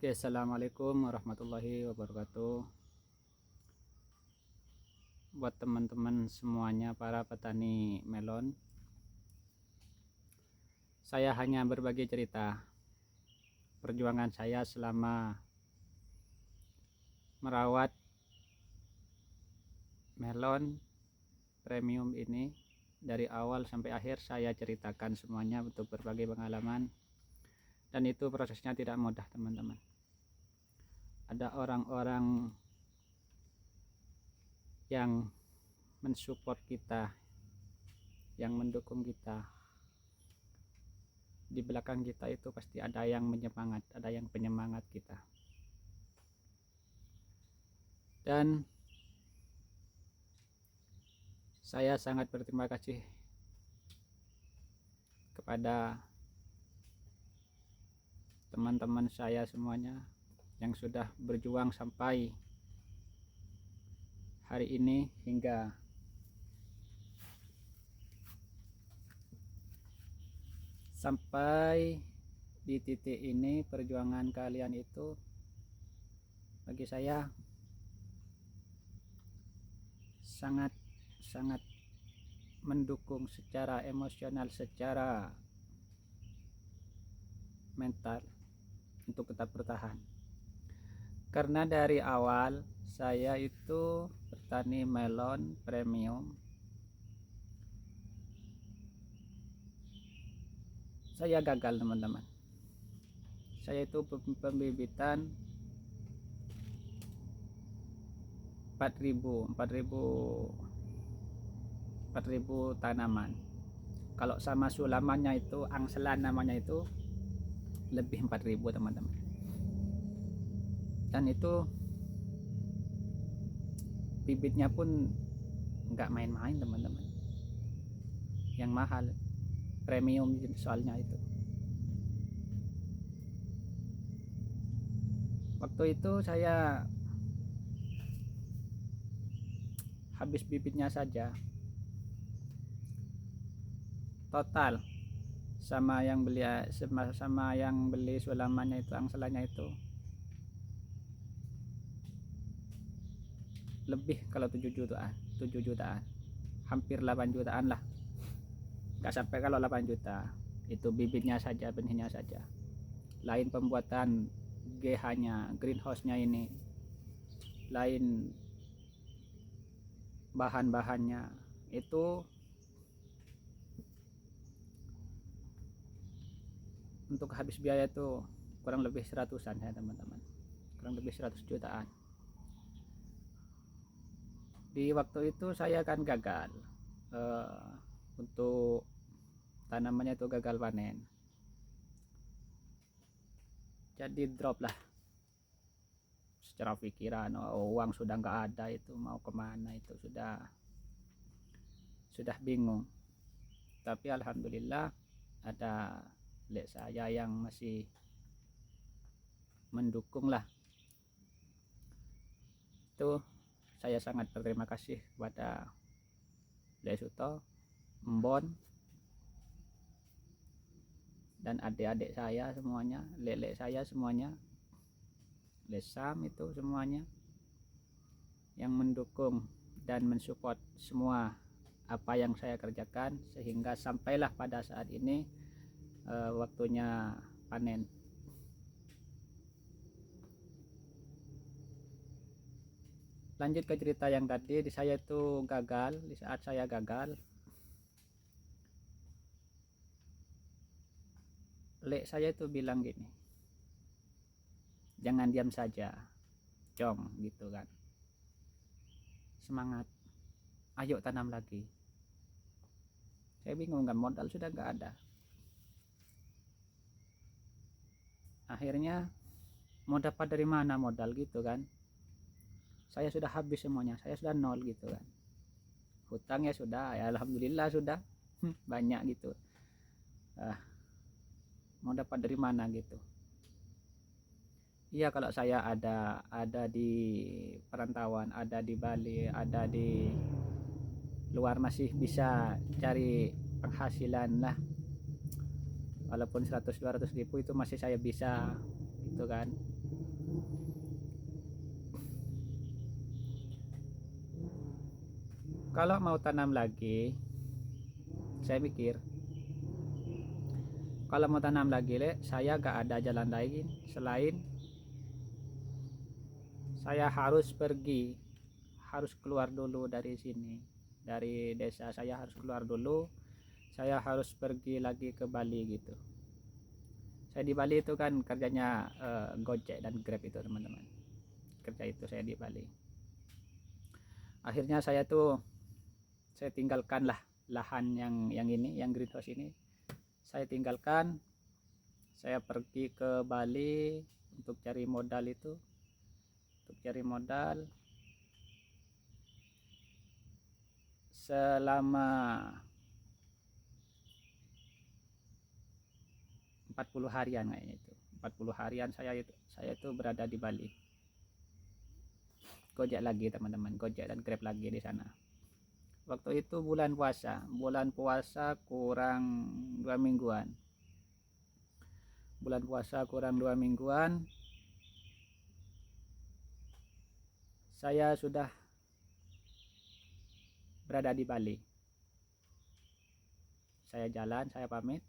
Oke, assalamualaikum warahmatullahi wabarakatuh. Buat teman-teman semuanya, para petani melon, saya hanya berbagi cerita perjuangan saya selama merawat melon premium ini. Dari awal sampai akhir saya ceritakan semuanya untuk berbagi pengalaman, dan itu prosesnya tidak mudah, teman-teman. Ada orang-orang yang mensupport kita, yang mendukung kita. Di belakang kita itu pasti ada yang menyemangat, ada yang penyemangat kita. Dan saya sangat berterima kasih kepada teman-teman saya semuanya yang sudah berjuang sampai hari ini, hingga sampai di titik ini. Perjuangan kalian itu bagi saya sangat mendukung secara emosional, secara mental untuk tetap bertahan. Karena dari awal saya itu petani melon premium, saya gagal, teman-teman. Saya itu pembibitan 4.000 tanaman. Kalau sama sulamannya itu, angselan namanya itu, lebih 4.000, teman-teman. Dan itu bibitnya pun nggak main-main, teman-teman, yang mahal, premium soalnya itu. Waktu itu saya habis bibitnya saja, total sama yang beli sulamannya itu, angselannya itu, lebih kalau 7 jutaan, hampir 8 jutaan lah, nggak sampai kalau 8 juta. Itu bibitnya saja, benihnya saja, lain pembuatan GH nya, greenhouse nya ini, lain bahan-bahannya. Itu untuk habis biaya itu kurang lebih 100-an ya, teman-teman, kurang lebih 100 jutaan. Di waktu itu saya kan gagal, untuk tanamannya itu gagal panen, jadi drop lah secara pikiran. Uang sudah nggak ada, itu mau kemana, itu sudah bingung. Tapi alhamdulillah ada lek saya yang masih mendukung lah. Itu saya sangat berterima kasih kepada Lek Suto, Mbon, dan adik-adik saya semuanya, lek saya semuanya, Lesam, itu semuanya yang mendukung dan mensupport semua apa yang saya kerjakan, sehingga sampailah pada saat ini waktunya panen. Lanjut ke cerita yang tadi, di saya itu gagal. Di saat saya gagal, lek saya itu bilang gini, jangan diam saja, Cong, gitu kan, semangat, ayo tanam lagi. Saya bingung kan, modal sudah nggak ada. Akhirnya mau dapat dari mana modal, gitu kan. Saya sudah habis semuanya, saya sudah nol, gitu kan. Hutangnya sudah, ya alhamdulillah sudah banyak gitu. Mau dapat dari mana gitu. Iya, kalau saya ada di perantauan, ada di Bali, ada di luar, masih bisa cari penghasilan lah, walaupun 100-200 ribu itu masih saya bisa, gitu kan. Kalau mau tanam lagi, saya mikir kalau mau tanam lagi saya gak ada jalan lain selain saya harus keluar dulu dari sini, dari desa. Saya harus keluar dulu, saya harus pergi lagi ke Bali gitu. Saya di Bali itu kan kerjanya Gojek dan Grab itu teman-teman, kerja itu saya di Bali. Akhirnya saya tinggalkan lah lahan yang ini, yang greenhouse ini saya tinggalkan. Saya pergi ke Bali untuk cari modal selama 40 harian kayaknya itu. 40 harian saya itu berada di Bali. Gojek lagi teman-teman, Gojek dan Grab lagi di sana. Waktu itu bulan puasa kurang 2 mingguan. Bulan puasa kurang 2 mingguan saya sudah berada di Bali. Saya jalan, saya pamit,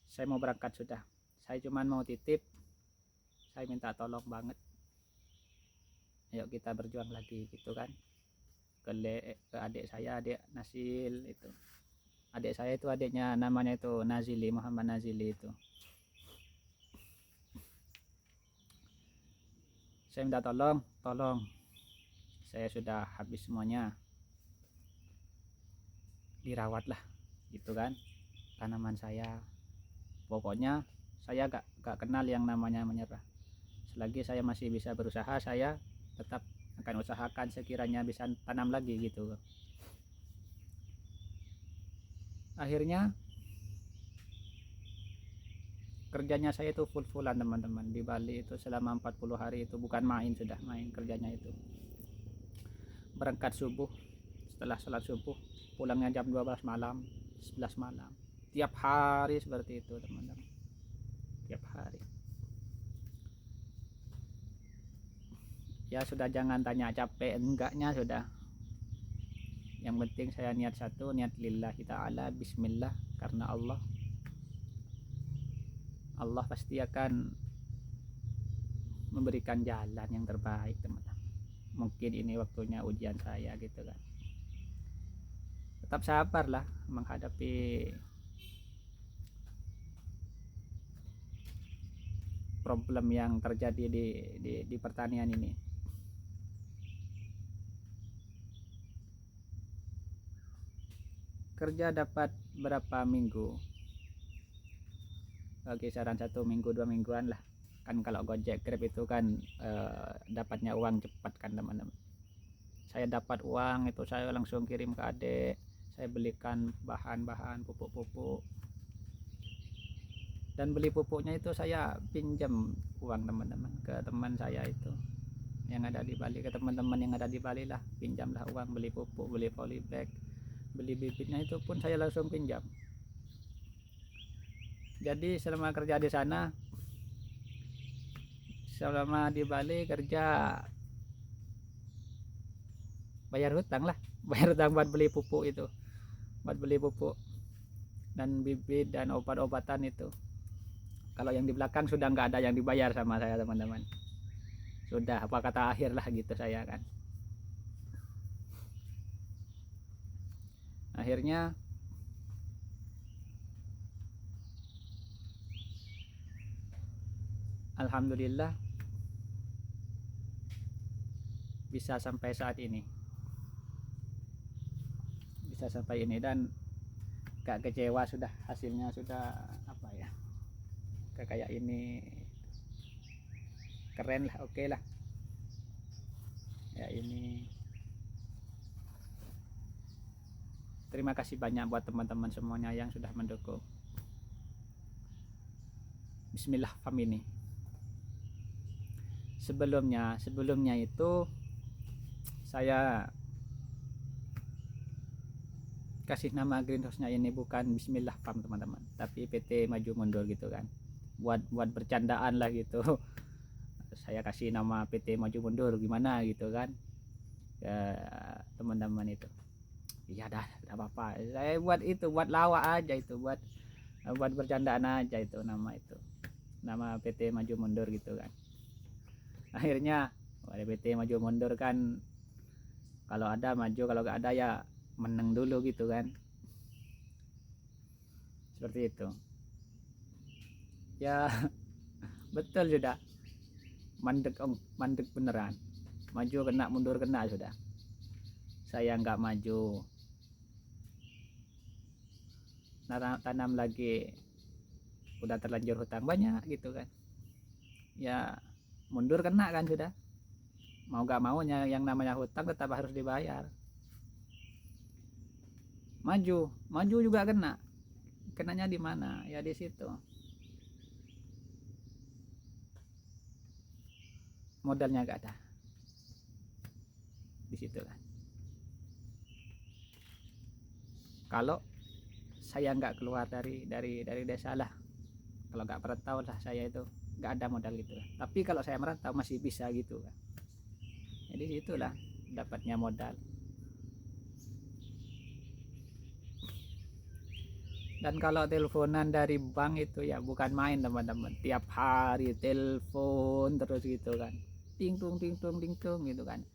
saya mau berangkat sudah. Saya cuman mau titip, saya minta tolong banget, ayo kita berjuang lagi gitu kan, ke adik saya, adik Nasil itu. Adik saya itu adiknya namanya itu Nazili, Muhammad Nazili itu. Saya minta tolong, saya sudah habis semuanya, dirawat lah gitu kan tanaman saya. Pokoknya saya gak kenal yang namanya menyerah. Selagi saya masih bisa berusaha, saya tetap akan usahakan sekiranya bisa tanam lagi gitu. Akhirnya kerjanya saya itu full-fullan teman-teman di Bali itu selama 40 hari itu, bukan main, sudah main kerjanya itu. Berangkat subuh, setelah sholat subuh pulangnya jam 12 malam, 11 malam. Tiap hari seperti itu teman-teman, tiap hari. Ya sudah, jangan tanya capek enggaknya, sudah. Yang penting saya niat satu, niat lillahi ta'ala, bismillah, karena Allah pasti akan memberikan jalan yang terbaik teman-teman. Mungkin ini waktunya ujian saya gitu kan. Tetap sabarlah menghadapi problem yang terjadi di pertanian ini. Kerja dapat berapa minggu, kisaran 1 minggu 2 mingguan lah kan. Kalau Gojek Grab itu kan dapatnya uang cepat kan teman-teman. Saya dapat uang itu saya langsung kirim ke adik, saya belikan bahan-bahan pupuk-pupuk, dan beli pupuknya itu saya pinjam uang teman-teman ke teman saya itu yang ada di Bali, ke teman-teman yang ada di Bali lah, pinjamlah uang beli pupuk, beli polybag, beli bibitnya itu pun saya langsung pinjam. Jadi selama kerja di sana, selama di Bali kerja, bayar hutang lah, bayar hutang buat beli pupuk itu, buat beli pupuk dan bibit dan obat-obatan itu. Kalau yang di belakang sudah nggak ada yang dibayar sama saya teman-teman, sudah apa kata akhir lah gitu saya kan. Akhirnya alhamdulillah bisa sampai saat ini, dan gak kecewa, sudah hasilnya sudah apa ya, kayak ini keren lah, oke lah ya. Ini terima kasih banyak buat teman-teman semuanya yang sudah mendukung. Bismillah Farm ini. Sebelumnya itu saya kasih nama greenhouse-nya ini bukan Bismillah Farm teman-teman, tapi PT Maju Mundur gitu kan. buat bercandaan lah gitu. Saya kasih nama PT Maju Mundur gimana gitu kan ke teman-teman itu. Iya dah, tidak apa-apa, saya buat itu buat lawak aja, itu buat bercandaan aja, itu nama PT Maju Mundur gitu kan. Akhirnya PT Maju Mundur kan kalau ada maju, kalau nggak ada ya menang dulu gitu kan, seperti itu ya. Betul sudah, mandek beneran, maju kena mundur kena sudah. Saya nggak maju, tanam lagi udah terlanjur hutang banyak gitu kan ya, mundur kena kan sudah. Mau gak maunya yang namanya hutang tetap harus dibayar. Maju juga kenanya di mana ya, di situ modalnya gak ada, di situ kan. Kalau saya nggak keluar dari desa lah, kalau nggak merantau lah, saya itu nggak ada modal gitu. Tapi kalau saya merantau masih bisa gitu kan. Jadi situlah dapatnya modal. Dan kalau teleponan dari bank itu ya bukan main teman-teman, tiap hari telepon terus gitu kan, ting tung gitu kan.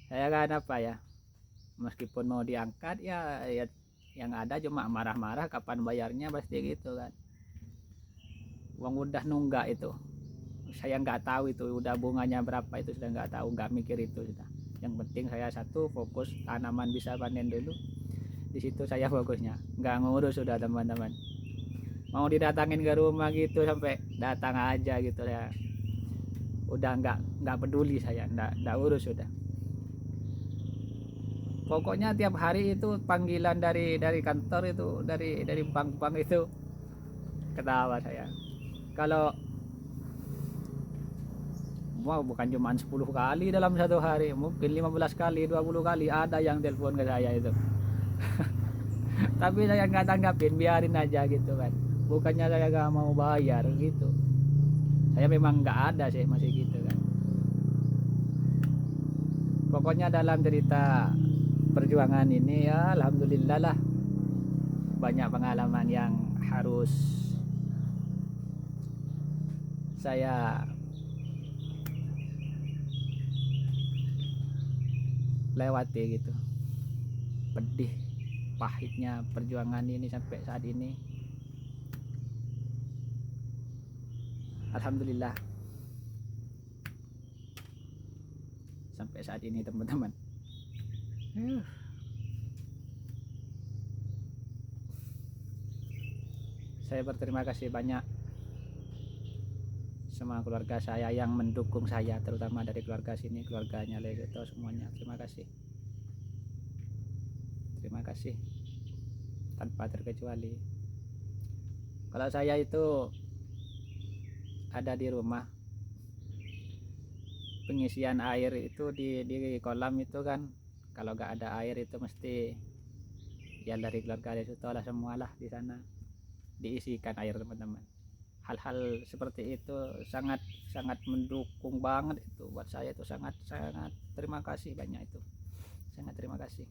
Saya kan apa ya, meskipun mau diangkat ya yang ada cuma marah-marah kapan bayarnya, pasti gitu kan. Uang udah nunggak itu, saya nggak tahu itu udah bunganya berapa, itu sudah nggak tahu, nggak mikir itu sudah. Yang penting saya satu fokus tanaman bisa panen dulu, di situ saya fokusnya, nggak ngurus sudah teman-teman. Mau didatangin ke rumah gitu sampai datang aja gitu ya, udah nggak peduli, saya nggak urus sudah. Pokoknya tiap hari itu panggilan dari kantor itu, dari bank itu, ketawa saya. Kalau wow, bukan cuma 10 kali dalam satu hari, mungkin 15 kali, 20 kali ada yang telepon ke saya itu. Tapi saya nggak tanggapin, biarin aja gitu kan. Bukannya saya nggak mau bayar gitu, saya memang nggak ada sih, masih gitu kan. Pokoknya dalam cerita perjuangan ini ya alhamdulillah lah, banyak pengalaman yang harus saya lewati gitu. Pedih pahitnya perjuangan ini sampai saat ini, alhamdulillah sampai saat ini teman-teman. Saya berterima kasih banyak sama keluarga saya yang mendukung saya, terutama dari keluarga sini, keluarganya Leseto semuanya. Terima kasih tanpa terkecuali. Kalau saya itu ada di rumah, pengisian air itu di kolam itu kan, kalau nggak ada air itu mesti ya dari keluarga Leseto lah, semualah di sana diisikan air teman-teman. Hal-hal seperti itu sangat mendukung banget itu buat saya, itu sangat terima kasih banyak, itu sangat terima kasih.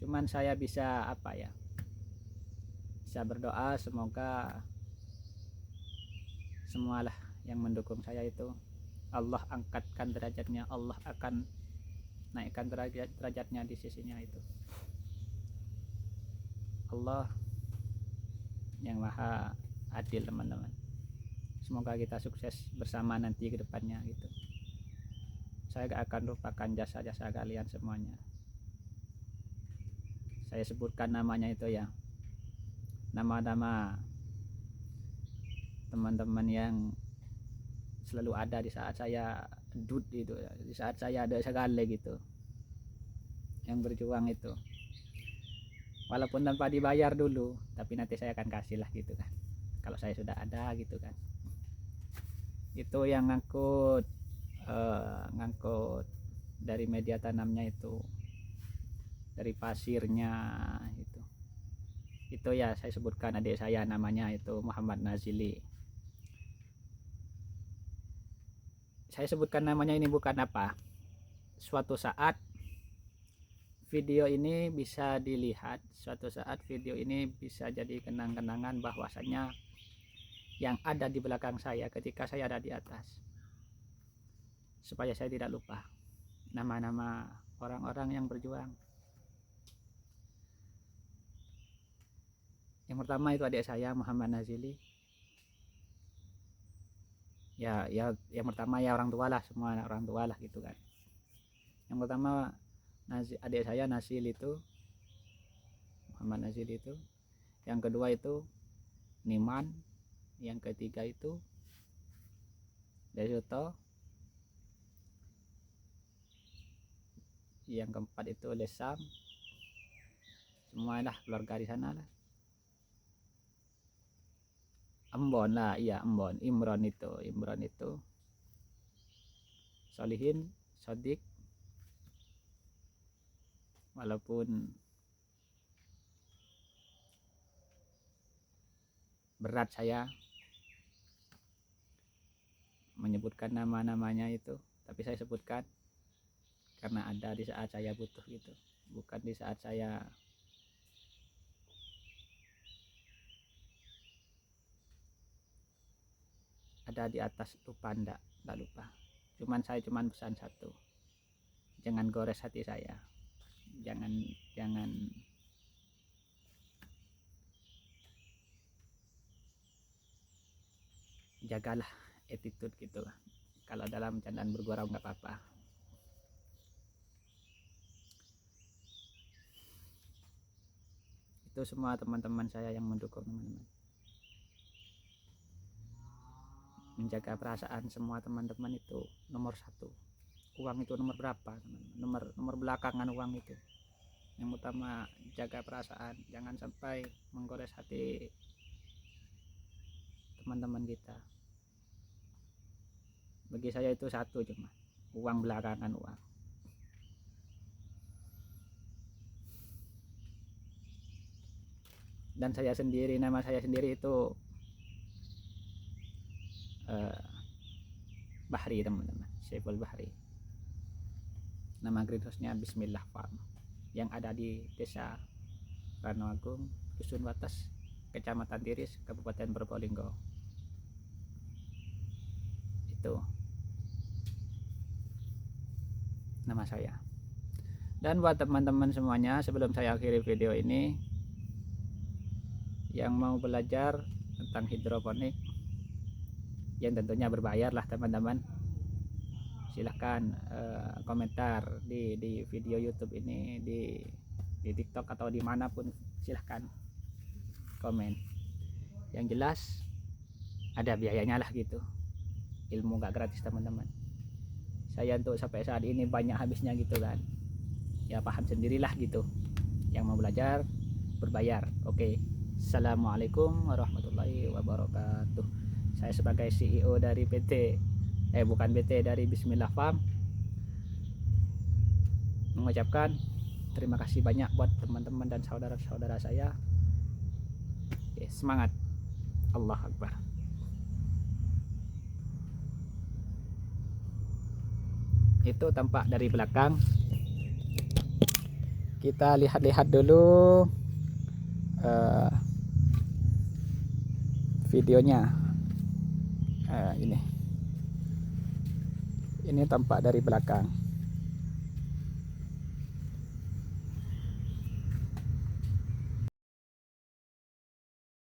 Cuman saya bisa apa ya, bisa berdoa semoga semualah yang mendukung saya itu Allah angkatkan derajatnya, Allah akan naikkan derajatnya di sisinya itu. Allah yang maha adil teman-teman. Semoga kita sukses bersama nanti ke depannya gitu. Saya gak akan lupakan jasa-jasa kalian semuanya. Saya sebutkan namanya itu ya, nama-nama teman-teman yang selalu ada di saat saya dud itu, di saat saya ada segala gitu, yang berjuang itu, walaupun tanpa dibayar dulu, tapi nanti saya akan kasih lah gitu kan, kalau saya sudah ada gitu kan. Itu yang ngangkut dari media tanamnya itu, dari pasirnya itu, Itu ya saya sebutkan adik saya, namanya itu Muhammad Nazili. Saya sebutkan namanya ini bukan apa, suatu saat video ini bisa dilihat, suatu saat video ini bisa jadi kenang-kenangan bahwasanya yang ada di belakang saya ketika saya ada di atas, supaya saya tidak lupa nama-nama orang-orang yang berjuang. Yang pertama itu adik saya Muhammad Nazili. Ya yang pertama ya orang tua lah, semua orang tua lah gitu kan. Yang pertama adik saya Nasil itu, Muhammad Nazil itu. Yang kedua itu Niman. Yang ketiga itu Desuto. Yang keempat itu Lesam. Semua lah keluarga di sana lah. Embon lah, iya Embon, Imron itu Solihin, Sodik. Walaupun berat saya menyebutkan nama-namanya itu, tapi saya sebutkan karena ada di saat saya butuh gitu, bukan di saat saya ada di atas lupa. Enggak lupa, saya cuman pesan satu, jangan gores hati saya, jangan jagalah attitude gitu. Kalau dalam candaan bergurau nggak apa-apa. Itu semua teman-teman saya yang mendukung, teman-teman, menjaga perasaan semua teman-teman itu nomor satu. Uang itu nomor berapa, teman-teman? Nomor belakangan uang itu. Yang utama jaga perasaan, jangan sampai menggores hati teman-teman kita. Bagi saya itu satu, cuma uang belakangan uang. Dan saya sendiri, nama saya sendiri itu Bahri, teman-teman, Syaiful Bahri. Nama greenhouse-nya Bismillah Farm, yang ada di Desa Ranoagung, Dusun Wates, Kecamatan Tiris, Kabupaten Probolinggo. Itu nama saya. Dan buat teman-teman semuanya, sebelum saya akhiri video ini, yang mau belajar tentang hidroponik, yang tentunya berbayar lah teman-teman, silahkan komentar di video YouTube ini, di TikTok atau dimanapun, silahkan komen. Yang jelas ada biayanya lah gitu, ilmu gak gratis teman-teman. Saya untuk sampai saat ini banyak habisnya gitu kan, ya paham sendirilah gitu. Yang mau belajar berbayar. Oke. Assalamualaikum warahmatullahi wabarakatuh. Saya sebagai CEO dari dari Bismillah Farm mengucapkan terima kasih banyak buat teman-teman dan saudara-saudara saya. Oke, semangat. Allah Akbar. Itu tampak dari belakang. Kita lihat-lihat dulu videonya. Ini tampak dari belakang.